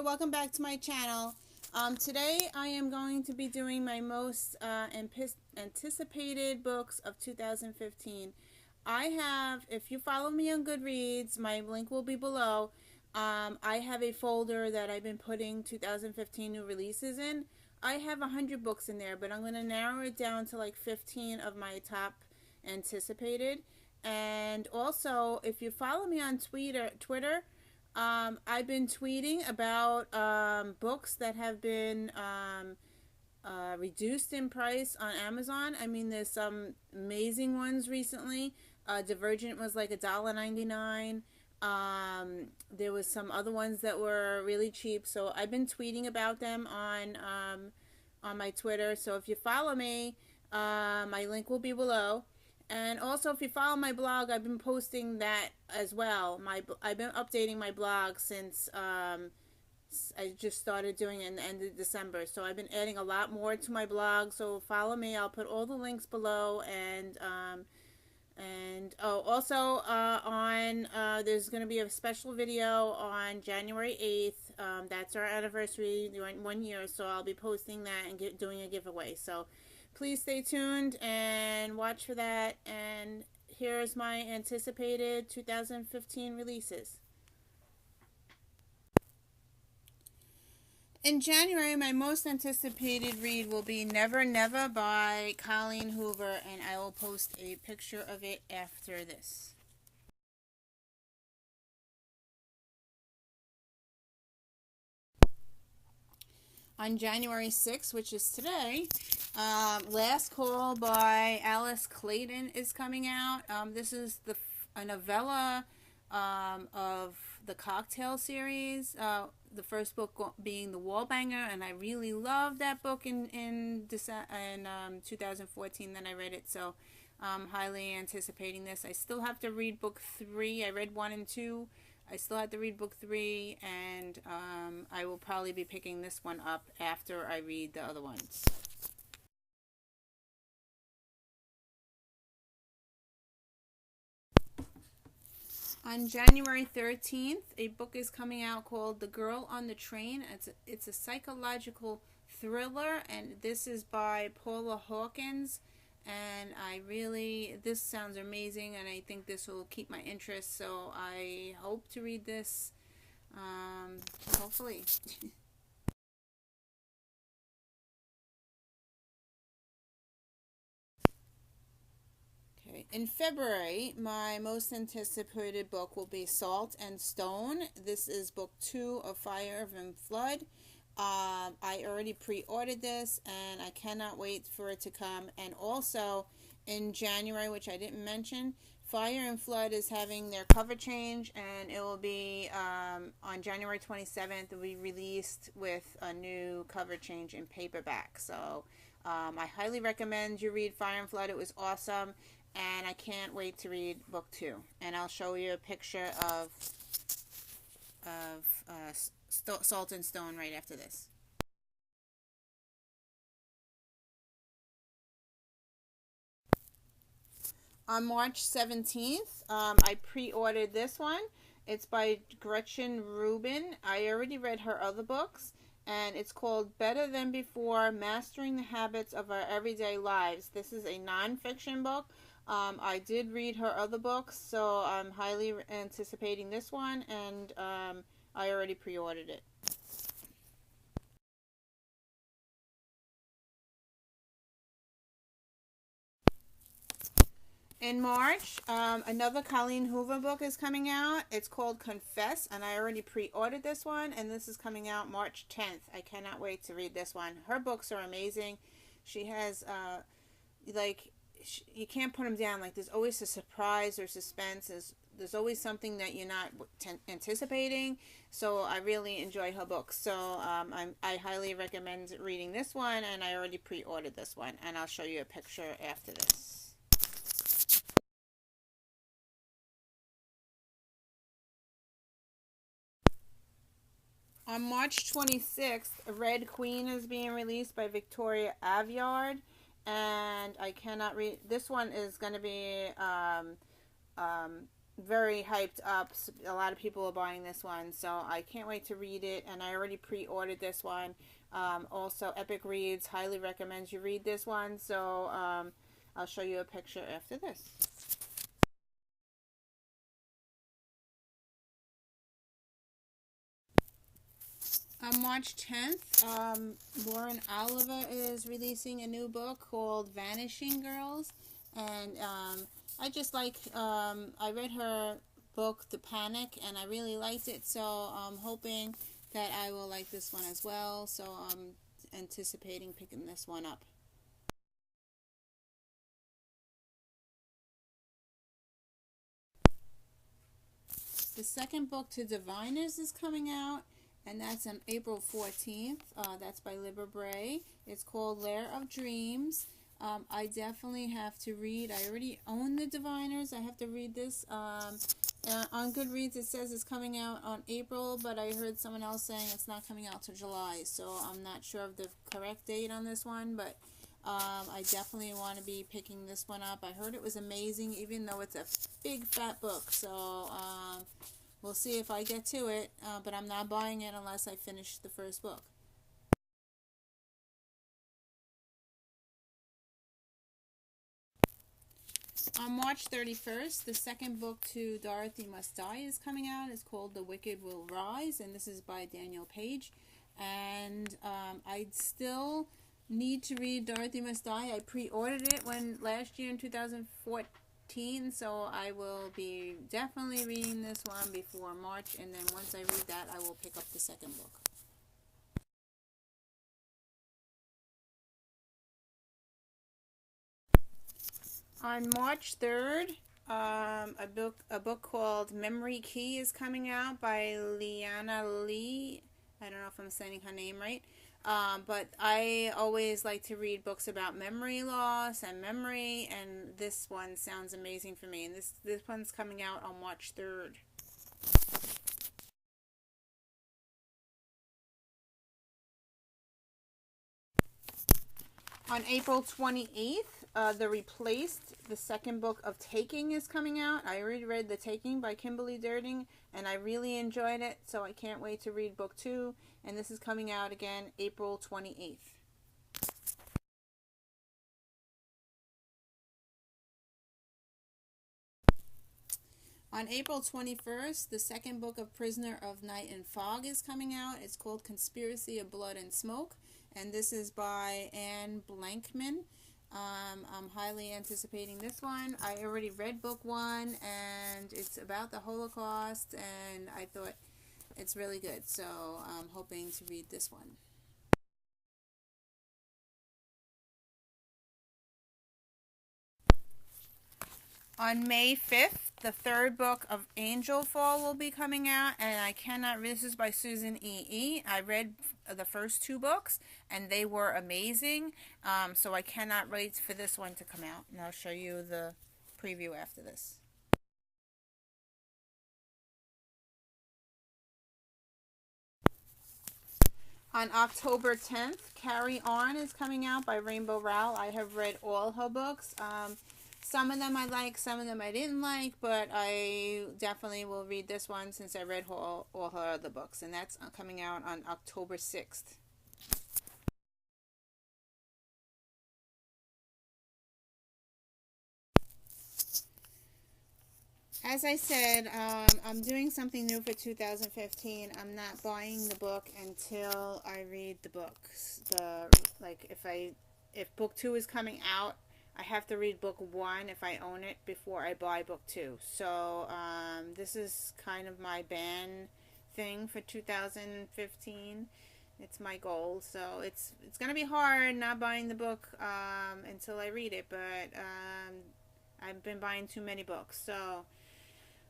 welcome back to my channel. Today I am going to be doing my most anticipated books of 2015. I have, if you follow me on Goodreads, my link will be below. I have a folder that I've been putting 2015 new releases in. I have 100 books in there, but I'm going to narrow it down to like 15 of my top anticipated. And also, if you follow me on Twitter, I've been tweeting about books that have been reduced in price on Amazon. I mean, there's some amazing ones recently. Divergent was like $1.99. There was some other ones that were really cheap. So I've been tweeting about them on my Twitter. So if you follow me, my link will be below. And also, if you follow my blog, I've been posting that as well. I've been updating my blog since I just started doing it in the end of December. So I've been adding a lot more to my blog. So follow me. I'll put all the links below. And also there's going to be a special video on January 8th. That's our anniversary, 1 year. So I'll be posting that and doing a giveaway. So please stay tuned and watch for that. And here's my anticipated 2015 releases. In January, my most anticipated read will be Never Never by Colleen Hoover, and I will post a picture of it after this. On January 6th, which is today, Last Call by Alice Clayton is coming out. This is a novella of the Cocktail series. The first book being The Wallbanger, and I really loved that book in 2014. Then I read it, so I'm highly anticipating this. I still have to read book 3. I read 1 and 2. I still have to read book 3, and I will probably be picking this one up after I read the other ones. On January 13th, a book is coming out called The Girl on the Train. It's a psychological thriller, and this is by Paula Hawkins. And this sounds amazing, and I think this will keep my interest, so I hope to read this, hopefully. Okay. In February, my most anticipated book will be Salt and Stone. This is book 2 of Fire and Flood. I already pre-ordered this, and I cannot wait for it to come. And also, in January, which I didn't mention, Fire and Flood is having their cover change, and it will be on January 27th. It will be released with a new cover change in paperback. So I highly recommend you read Fire and Flood. It was awesome, and I can't wait to read book 2. And I'll show you a picture of Salt and Stone right after this. On March 17th, I pre-ordered this one. It's by Gretchen Rubin. I already read her other books, and it's called Better Than Before, Mastering the Habits of Our Everyday Lives. This is a non-fiction book. I did read her other books, so I'm highly anticipating this one, and I already pre-ordered it. In March, another Colleen Hoover book is coming out. It's called Confess, and I already pre-ordered this one, and this is coming out March 10th. I cannot wait to read this one. Her books are amazing. She has, you can't put them down. Like, there's always a surprise or suspense. There's always something that you're not anticipating. So I really enjoy her books. So I highly recommend reading this one, and I already pre-ordered this one, and I'll show you a picture after this. On March 26th, Red Queen is being released by Victoria Aveyard, and I cannot read. This one is going to be very hyped up. A lot of people are buying this one, so I can't wait to read it. And I already pre-ordered this one. Also, Epic Reads highly recommends you read this one. So I'll show you a picture after this. On March 10th, Lauren Oliver is releasing a new book called Vanishing Girls. And I just like, I read her book, The Panic, and I really liked it. So I'm hoping that I will like this one as well. So I'm anticipating picking this one up. The second book to Diviners is coming out, and that's on April 14th. That's by Libra Bray. It's called Lair of Dreams. I definitely have to read. I already own the Diviners. I have to read this. On Goodreads it says it's coming out on April, but I heard someone else saying it's not coming out till July, so I'm not sure of the correct date on this one, but I definitely want to be picking this one up. I heard it was amazing, even though it's a big fat book, so we'll see if I get to it, but I'm not buying it unless I finish the first book. On March 31st, the second book to Dorothy Must Die is coming out. It's called The Wicked Will Rise, and this is by Daniel Page. And I still need to read Dorothy Must Die. I pre-ordered it last year in 2014, so I will be definitely reading this one before March, and then once I read that, I will pick up the second book. On March 3rd, a book called Memory Key is coming out by Leanna Lee. I don't know if I'm saying her name right. But I always like to read books about memory loss and memory, and this one sounds amazing for me. And this one's coming out on March 3rd. On April 28th, The Replaced, the second book of Taking, is coming out. I already read The Taking by Kimberly Durding, and I really enjoyed it, so I can't wait to read book 2. And this is coming out again April 28th. On April 21st, the second book of Prisoner of Night and Fog is coming out. It's called Conspiracy of Blood and Smoke, and this is by Anne Blankman. I'm highly anticipating this one. I already read book 1, and it's about the Holocaust, and I thought it's really good, so I'm hoping to read this one. On May 5th, the third book of Angel Fall will be coming out, and I cannot, this is by Susan E. I read the first 2 books, and they were amazing, so I cannot wait for this one to come out, and I'll show you the preview after this. On October 10th, Carry On is coming out by Rainbow Rowell. I have read all her books. Some of them I like, some of them I didn't like, but I definitely will read this one since I read all her other books. And that's coming out on October 6th. As I said, I'm doing something new for 2015. I'm not buying the book until I read the books. If book 2 is coming out, I have to read book 1 if I own it before I buy book 2. So this is kind of my ban thing for 2015. It's my goal. So it's gonna be hard not buying the book until I read it. But I've been buying too many books. So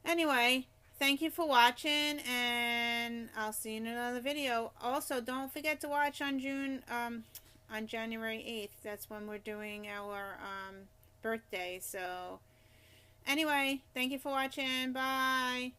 anyway, thank you for watching, and I'll see you in another video. Also, don't forget to watch on January 8th. That's when we're doing our birthday. So anyway, thank you for watching. Bye.